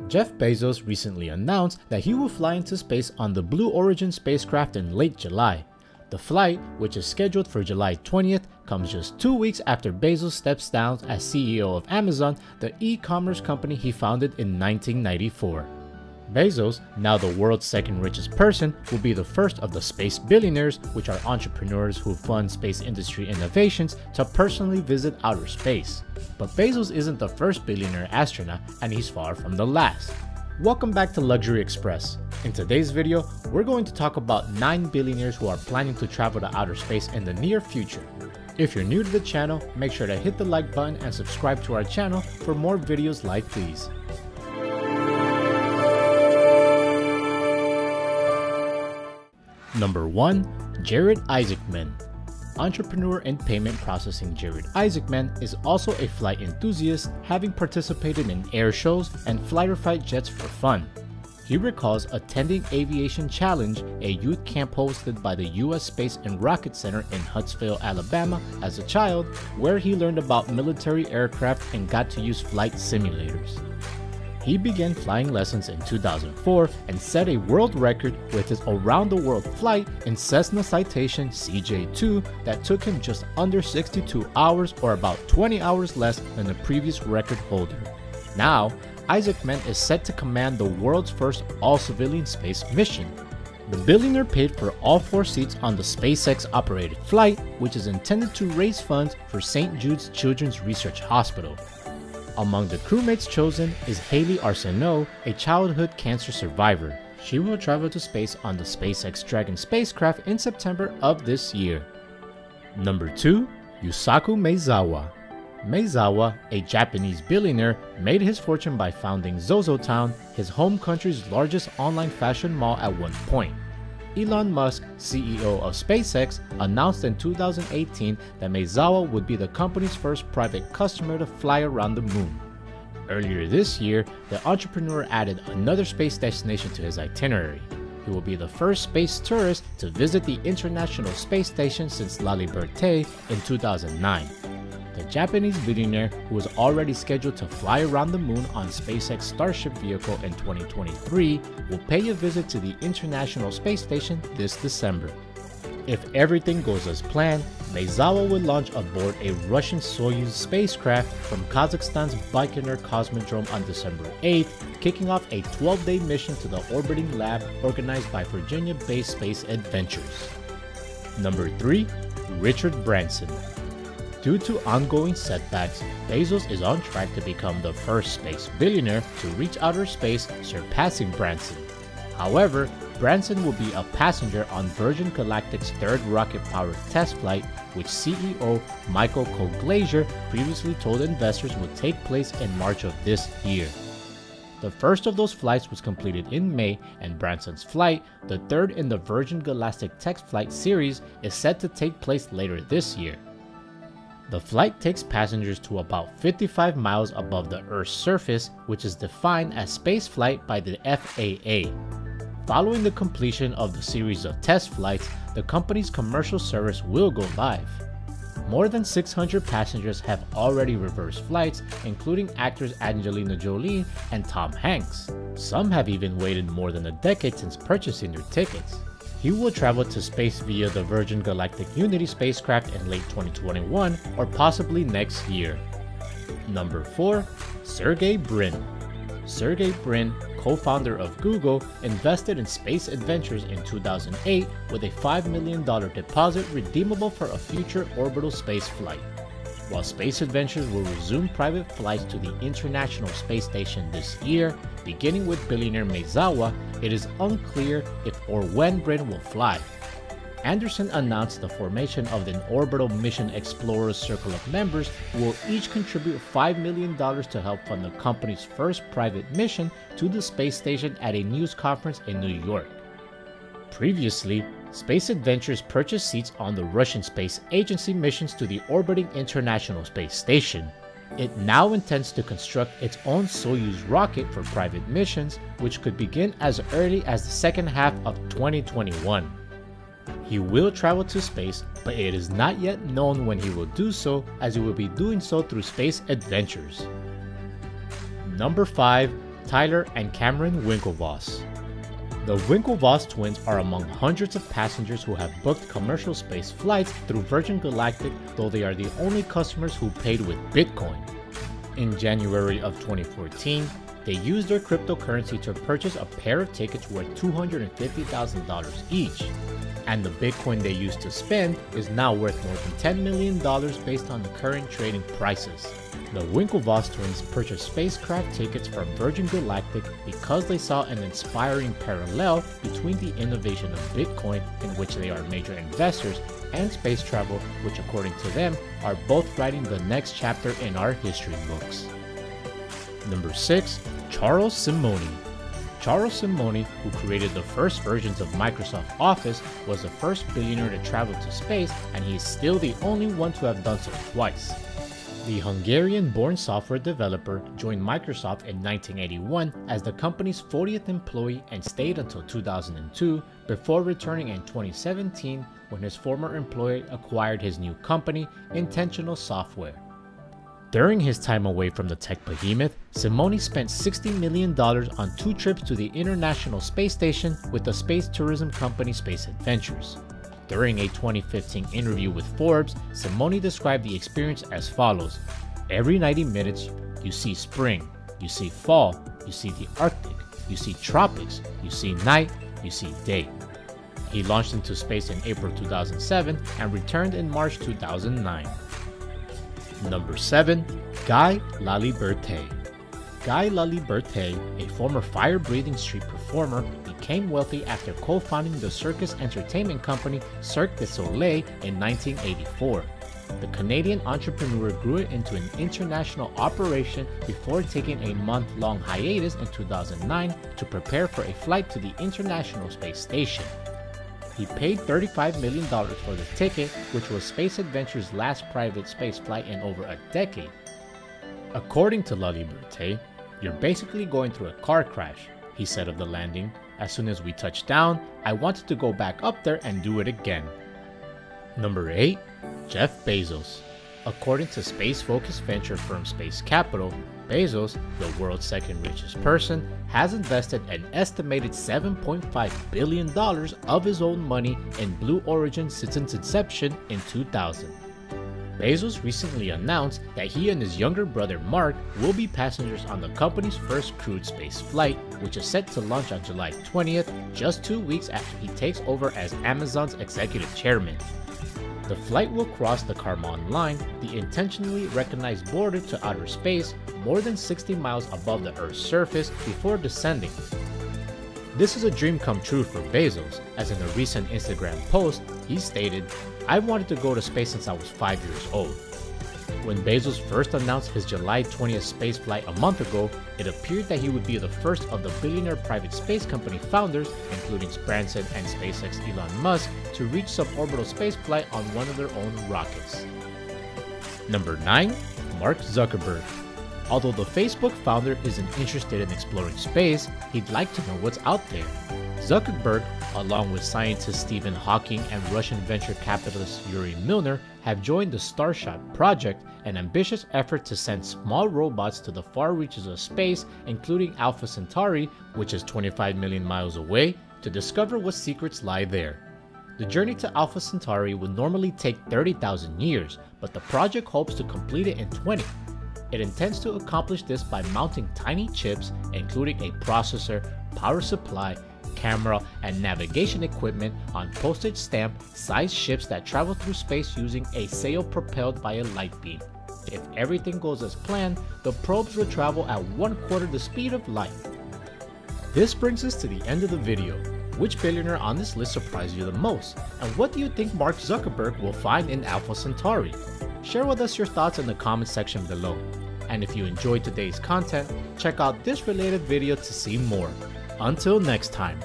Jeff Bezos recently announced that he will fly into space on the Blue Origin spacecraft in late July. The flight, which is scheduled for July 20th, comes just 2 weeks after Bezos steps down as CEO of Amazon, the e-commerce company he founded in 1994. Bezos, now the world's second richest person, will be the first of the space billionaires, which are entrepreneurs who fund space industry innovations, to personally visit outer space. But Bezos isn't the first billionaire astronaut, and he's far from the last. Welcome back to Luxury Express. In today's video, we're going to talk about 9 billionaires who are planning to travel to outer space in the near future. If you're new to the channel, make sure to hit the like button and subscribe to our channel for more videos like these. Number 1. Jared Isaacman. Entrepreneur in payment processing Jared Isaacman is also a flight enthusiast, having participated in air shows and fighter jets for fun. He recalls attending Aviation Challenge, a youth camp hosted by the U.S. Space and Rocket Center in Huntsville, Alabama, as a child, where he learned about military aircraft and got to use flight simulators. He began flying lessons in 2004 and set a world record with his around-the-world flight in Cessna Citation CJ2 that took him just under 62 hours, or about 20 hours less than the previous record holder. Now, Isaacman is set to command the world's first all-civilian space mission. The billionaire paid for all 4 seats on the SpaceX-operated flight, which is intended to raise funds for St. Jude's Children's Research Hospital. Among the crewmates chosen is Haley Arsenault, a childhood cancer survivor. She will travel to space on the SpaceX Dragon spacecraft in September of this year. Number 2. Yusaku Maezawa. Maezawa, a Japanese billionaire, made his fortune by founding ZoZoTown, his home country's largest online fashion mall at one point. Elon Musk, CEO of SpaceX, announced in 2018 that Maezawa would be the company's first private customer to fly around the moon. Earlier this year, the entrepreneur added another space destination to his itinerary. He will be the first space tourist to visit the International Space Station since La Liberté in 2009. The Japanese billionaire, who was already scheduled to fly around the moon on SpaceX Starship vehicle in 2023, will pay a visit to the International Space Station this December. If everything goes as planned, Maezawa will launch aboard a Russian Soyuz spacecraft from Kazakhstan's Baikonur Cosmodrome on December 8th, kicking off a 12-day mission to the orbiting lab organized by Virginia-based Space Adventures. Number 3. Richard Branson. Due to ongoing setbacks, Bezos is on track to become the first space billionaire to reach outer space, surpassing Branson. However, Branson will be a passenger on Virgin Galactic's third rocket-powered test flight, which CEO Michael Colglazier previously told investors would take place in March of this year. The first of those flights was completed in May, and Branson's flight, the third in the Virgin Galactic test flight series, is set to take place later this year. The flight takes passengers to about 55 miles above the Earth's surface, which is defined as spaceflight by the FAA. Following the completion of the series of test flights, the company's commercial service will go live. More than 600 passengers have already reversed flights, including actors Angelina Jolie and Tom Hanks. Some have even waited more than a decade since purchasing their tickets. He will travel to space via the Virgin Galactic Unity spacecraft in late 2021 or possibly next year. Number 4. Sergey Brin. Sergey Brin, co-founder of Google, invested in Space Adventures in 2008 with a $5 million deposit redeemable for a future orbital space flight. While Space Adventures will resume private flights to the International Space Station this year, beginning with billionaire Maezawa, it is unclear if or when Brin will fly. Anderson announced the formation of an Orbital Mission Explorers Circle of members who will each contribute $5 million to help fund the company's first private mission to the space station at a news conference in New York. Previously, Space Adventures purchased seats on the Russian Space Agency missions to the orbiting International Space Station. It now intends to construct its own Soyuz rocket for private missions, which could begin as early as the second half of 2021. He will travel to space, but it is not yet known when he will do so, as he will be doing so through Space Adventures. Number 5. Tyler and Cameron Winklevoss. The Winklevoss twins are among hundreds of passengers who have booked commercial space flights through Virgin Galactic, though they are the only customers who paid with Bitcoin. In January of 2014, they used their cryptocurrency to purchase a pair of tickets worth $250,000 each. And the Bitcoin they used to spend is now worth more than $10 million based on the current trading prices. The Winklevoss twins purchased spacecraft tickets from Virgin Galactic because they saw an inspiring parallel between the innovation of Bitcoin, in which they are major investors, and space travel, which according to them are both writing the next chapter in our history books. Number 6. Charles Simeoni. Charles Simeoni, who created the first versions of Microsoft Office, was the first billionaire to travel to space, and he is still the only one to have done so twice. The Hungarian-born software developer joined Microsoft in 1981 as the company's 40th employee and stayed until 2002 before returning in 2017 when his former employer acquired his new company, Intentional Software. During his time away from the tech behemoth, Simeoni spent $60 million on 2 trips to the International Space Station with the space tourism company Space Adventures. During a 2015 interview with Forbes, Simeoni described the experience as follows: "Every 90 minutes, you see spring, you see fall, you see the Arctic, you see tropics, you see night, you see day." He launched into space in April 2007 and returned in March 2009. Number 7. Guy Laliberte. Guy Laliberte, a former fire-breathing street performer, became wealthy after co-founding the circus entertainment company Cirque du Soleil in 1984. The Canadian entrepreneur grew it into an international operation before taking a month-long hiatus in 2009 to prepare for a flight to the International Space Station. He paid $35 million for the ticket, which was Space Adventure's last private space flight in over a decade. According to Laliberte, "You're basically going through a car crash," he said of the landing. "As soon as we touched down, I wanted to go back up there and do it again." Number 8. Jeff Bezos. According to space-focused venture firm Space Capital, Bezos, the world's second richest person, has invested an estimated $7.5 billion of his own money in Blue Origin since its inception in 2000. Bezos recently announced that he and his younger brother Mark will be passengers on the company's first crewed space flight, which is set to launch on July 20th, just 2 weeks after he takes over as Amazon's executive chairman. The flight will cross the Kármán line, the intentionally recognized border to outer space, more than 60 miles above the Earth's surface before descending. This is a dream come true for Bezos, as in a recent Instagram post, he stated, "I've wanted to go to space since I was 5 years old." When Bezos first announced his July 20th space flight a month ago, it appeared that he would be the first of the billionaire private space company founders, including Branson and SpaceX Elon Musk, to reach suborbital spaceflight on one of their own rockets. Number 9. Mark Zuckerberg. Although the Facebook founder isn't interested in exploring space, he'd like to know what's out there. Zuckerberg, along with scientist Stephen Hawking and Russian venture capitalist Yuri Milner, have joined the Starshot project, an ambitious effort to send small robots to the far reaches of space, including Alpha Centauri, which is 25 million miles away, to discover what secrets lie there. The journey to Alpha Centauri would normally take 30,000 years, but the project hopes to complete it in 20. It intends to accomplish this by mounting tiny chips, including a processor, power supply, camera, and navigation equipment on postage stamp-sized ships that travel through space using a sail propelled by a light beam. If everything goes as planned, the probes will travel at 1/4 the speed of light. This brings us to the end of the video. Which billionaire on this list surprised you the most? And what do you think Mark Zuckerberg will find in Alpha Centauri? Share with us your thoughts in the comment section below. And if you enjoyed today's content, check out this related video to see more. Until next time.